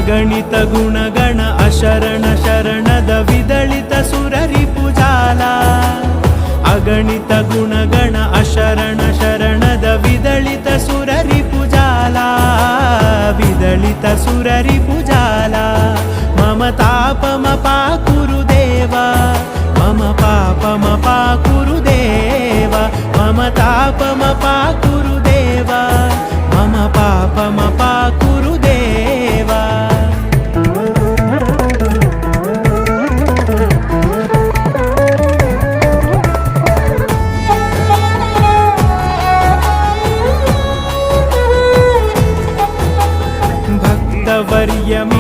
ಅಗಣಿತ ಗುಣಗಣ ಅಶರಣ ಶರಣದ ವಿದಳಿತ ಸುರರಿಪುಜಾಲ ಅಗಣಿತ ಗುಣಗಣ ಅಶರಣ ಶರಣದ ವಿದಳಿತ ಸುರರಿಪುಜಾಲ ವಿದಳಿತ ಸುರರಿಪುಜಾಲ ಮಮ ತಾಪಮ ಪಾಕುರುದೇವ ಮಮ ಪಾಪಮ ಪಾಕುರುದೇವ ಮಮ ತಾಪಮ ಪಾಕುರುದೇವ ಮಮ ಪಾಪಮ ಪಾಕುರುದೇವ ಭಕ್ತವರ್ಯಮಿ